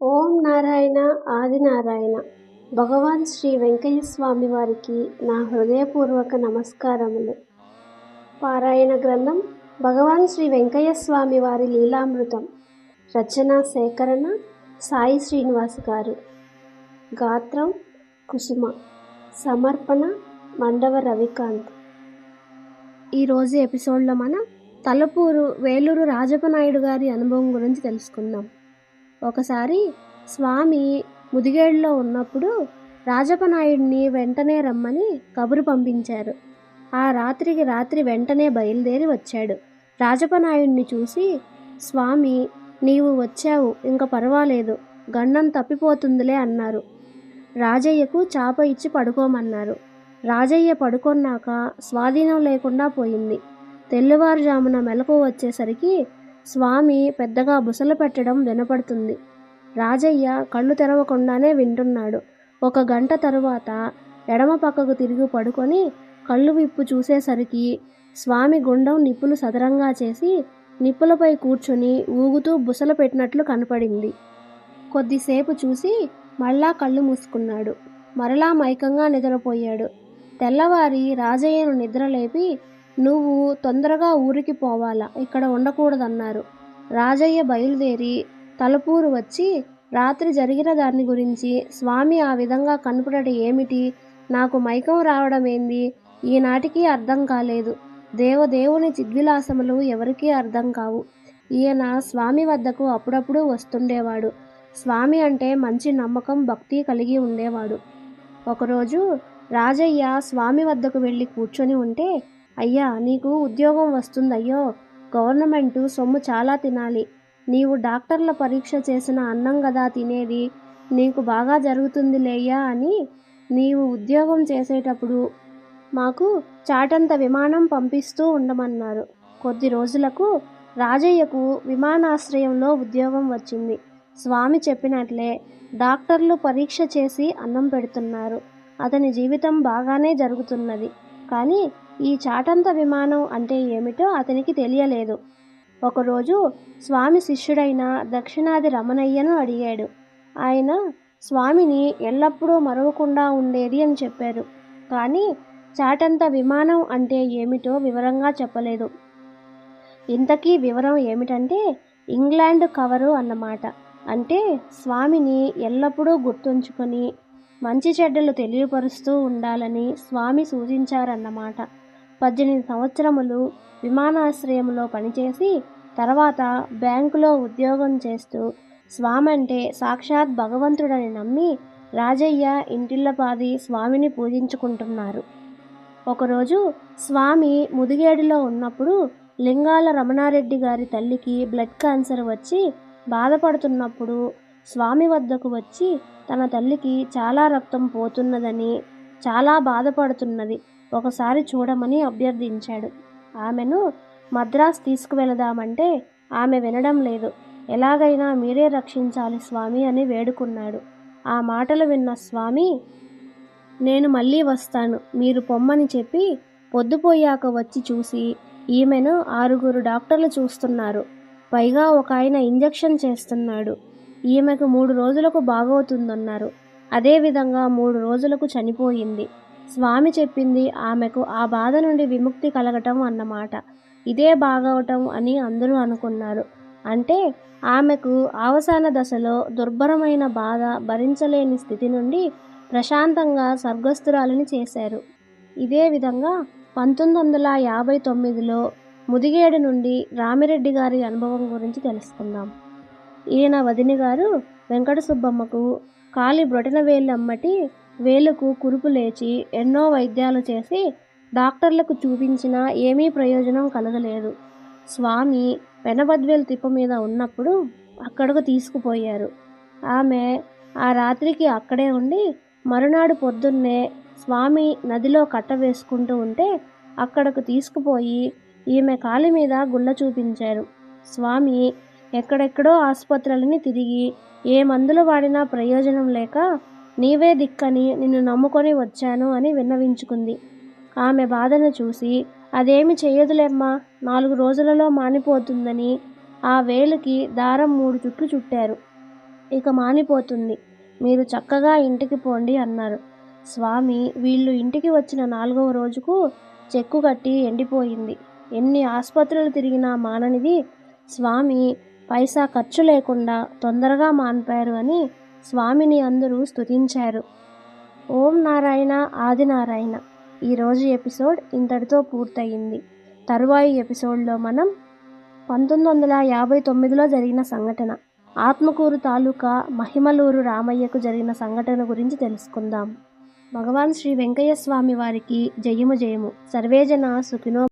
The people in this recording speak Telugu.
ఓం నారాయణ ఆదినారాయణ. భగవాన్ శ్రీ వెంకయ్య స్వామి వారికి నా హృదయపూర్వక నమస్కారములు. పారాయణ గ్రంథం భగవాన్ శ్రీ వెంకయ్య స్వామి వారి లీలామృతం. రచన సేకరణ సాయి శ్రీనివాస్ గారు. గాత్రం కుసుమ. సమర్పణ మండవ రవికాంత్. ఈరోజు ఎపిసోడ్లో మనం తలపూరు వేలూరు రాజపనాయుడు గారి అనుభవం గురించి తెలుసుకుందాం. ఒకసారి స్వామి ముదిగేడులో ఉన్నప్పుడు రాజపనాయుడిని వెంటనే రమ్మని కబురు పంపించారు. ఆ రాత్రికి రాత్రి వెంటనే బయలుదేరి వచ్చాడు. రాజపనాయుడిని చూసి, స్వామి నీవు వచ్చావు, ఇంక పర్వాలేదు, గండం తప్పిపోతుందిలే అన్నారు. రాజయ్యకు చాప ఇచ్చి పడుకోమన్నారు. రాజయ్య పడుకొన్నాక స్వాధీనం లేకుండా పోయింది. తెల్లవారుజామున మెలకు వచ్చేసరికి స్వామి పెద్దగా బుసలు పెట్టడం వినపడుతుంది. రాజయ్య కళ్ళు తెరవకుండానే వింటున్నాడు. 1 గంట తరువాత ఎడమ పక్కకు తిరిగి పడుకొని కళ్ళు విప్పు చూసేసరికి స్వామి గుండం నిప్పులు సదరంగా చేసి నిప్పులపై కూర్చొని ఊగుతూ బుసలు పెట్టినట్లు కనపడింది. కొద్దిసేపు చూసి మళ్ళా కళ్ళు మూసుకున్నాడు. మరలా మైకంగా నిద్రపోయాడు. తెల్లవారి రాజయ్యను నిద్రలేపి, నువ్వు తొందరగా ఊరికి పోవాలా, ఇక్కడ ఉండకూడదన్నారు. రాజయ్య బయలుదేరి తలపూరు వచ్చి రాత్రి జరిగిన దాని గురించి, స్వామి ఆ విధంగా కనపడట ఏమిటి, నాకు మైకం రావడం ఏంది, ఈనాటికి అర్థం కాలేదు. దేవదేవుని చిద్విలాసములు ఎవరికీ అర్థం కావు. ఈయన స్వామి వద్దకు అప్పుడప్పుడు వస్తుండేవాడు. స్వామి అంటే మంచి నమ్మకం, భక్తి కలిగి ఉండేవాడు. ఒకరోజు రాజయ్య స్వామి వద్దకు వెళ్ళి కూర్చొని ఉంటే, అయ్యా నీకు ఉద్యోగం వస్తుందయ్యో, గవర్నమెంటు సొమ్ము చాలా తినాలి, నీవు డాక్టర్ల పరీక్ష చేసిన అన్నం గదా తినేది, నీకు బాగా జరుగుతుంది లేయ్యా అని నీవు ఉద్యోగం చేసేటప్పుడు మాకు చాటంత విమానం పంపిస్తూ ఉండమన్నారు. కొద్ది రోజులకు రాజయ్యకు విమానాశ్రయంలో ఉద్యోగం వచ్చింది. స్వామి చెప్పినట్లే డాక్టర్లు పరీక్ష చేసి అన్నం పెడుతున్నారు. అతని జీవితం బాగానే జరుగుతున్నది. కానీ ఈ చాటంత విమానం అంటే ఏమిటో అతనికి తెలియలేదు. ఒకరోజు స్వామి శిష్యుడైన దక్షిణాది రమణయ్యను అడిగాడు. ఆయన స్వామిని ఎల్లప్పుడూ మరవకుండా ఉండేది అని చెప్పారు. కానీ చాటంత విమానం అంటే ఏమిటో వివరంగా చెప్పలేదు. ఇంతకీ వివరం ఏమిటంటే ఇంగ్లాండ్ కవరు అన్నమాట. అంటే స్వామిని ఎల్లప్పుడూ గుర్తుంచుకొని మంచి చెడ్డలు తెలియపరుస్తూ ఉండాలని స్వామి సూచించారన్నమాట. 18 సంవత్సరములు విమానాశ్రయంలో పనిచేసి తర్వాత బ్యాంకులో ఉద్యోగం చేస్తూ స్వామి అంటే సాక్షాత్ భగవంతుడని నమ్మి రాజయ్య ఇంటిల్లపాది స్వామిని పూజించుకుంటున్నారు. ఒకరోజు స్వామి ముదిగేడులో ఉన్నప్పుడు లింగాల రమణారెడ్డి గారి తల్లికి బ్లడ్ క్యాన్సర్ వచ్చి బాధపడుతున్నప్పుడు స్వామి వద్దకు వచ్చి తన తల్లికి చాలా రక్తం పోతున్నదని, చాలా బాధపడుతున్నది, ఒకసారి చూడమని అభ్యర్థించాడు. ఆమెను మద్రాస్ తీసుకువెళదామంటే ఆమె వినడం లేదు. ఎలాగైనా మీరే రక్షించాలి స్వామి అని వేడుకున్నాడు. ఆ మాటలు విన్న స్వామి, నేను మళ్ళీ వస్తాను, మీరు పొమ్మని చెప్పి పొద్దుపోయాక వచ్చి చూసి, ఈమెను 6 డాక్టర్లు చూస్తున్నారు, పైగా ఒక ఆయన ఇంజెక్షన్ చేస్తున్నాడు, ఈమెకు 3 రోజులకు బాగవుతుందన్నారు. అదేవిధంగా 3 రోజులకు చనిపోయింది. స్వామి చెప్పింది ఆమెకు ఆ బాధ నుండి విముక్తి కలగటం అన్నమాట. ఇదే బాగవటం అని అందరూ అనుకున్నారు. అంటే ఆమెకు అవసాన దశలో దుర్భరమైన బాధ భరించలేని స్థితి నుండి ప్రశాంతంగా స్వర్గస్థురాలని చేశారు. ఇదే విధంగా 1959లో ముదిగేడు నుండి రామిరెడ్డి గారి అనుభవం గురించి తెలుసుకుందాం. ఈయన వదిని గారు వెంకట సుబ్బమ్మకు కాలి బ్రొటన వేలమ్మటి వేలుకు కురుపు లేచి ఎన్నో వైద్యాలు చేసి డాక్టర్లకు చూపించినా ఏమీ ప్రయోజనం కలగలేదు. స్వామి వెనబద్వేలు తిప్ప మీద ఉన్నప్పుడు అక్కడకు తీసుకుపోయారు. ఆమె ఆ రాత్రికి అక్కడే ఉండి మరునాడు పొద్దున్నే స్వామి నదిలో కట్ట వేసుకుంటూ ఉంటే అక్కడకు తీసుకుపోయి ఈమె కాలి మీద గుళ్ళ చూపించారు. స్వామి ఎక్కడెక్కడో ఆసుపత్రులని తిరిగి ఏ మందులు వాడినా ప్రయోజనం లేక నీవే దిక్కని నిన్ను నమ్ముకొని వచ్చాను అని విన్నవించుకుంది. ఆమె బాధను చూసి, అదేమి చెయ్యదులేమ్మా, 4 రోజులలో మానిపోతుందని ఆ వేలుకి దారం 3 చుట్లు చుట్టారు. ఇక మానిపోతుంది. మీరు చక్కగా ఇంటికి పోండి అన్నారు. స్వామి వీళ్ళు ఇంటికి వచ్చిన 4వ రోజుకు చెక్కు కట్టి ఎండిపోయింది. ఎన్ని ఆసుపత్రులు తిరిగినా మాననిది స్వామి పైసా ఖర్చు లేకుండా తొందరగా మాన్పారు అని స్వామిని అందరూ స్తుతించారు. ఓం నారాయణ ఆదినారాయణ. ఈరోజు ఎపిసోడ్ ఇంతటితో పూర్తయింది. తరువాయి ఎపిసోడ్లో మనం 1959లో జరిగిన సంఘటన, ఆత్మకూరు తాలూకా మహిమలూరు రామయ్యకు జరిగిన సంఘటన గురించి తెలుసుకుందాం. భగవాన్ శ్రీ వెంకయ్య స్వామి వారికి జయము జయము. సర్వేజన సుఖినో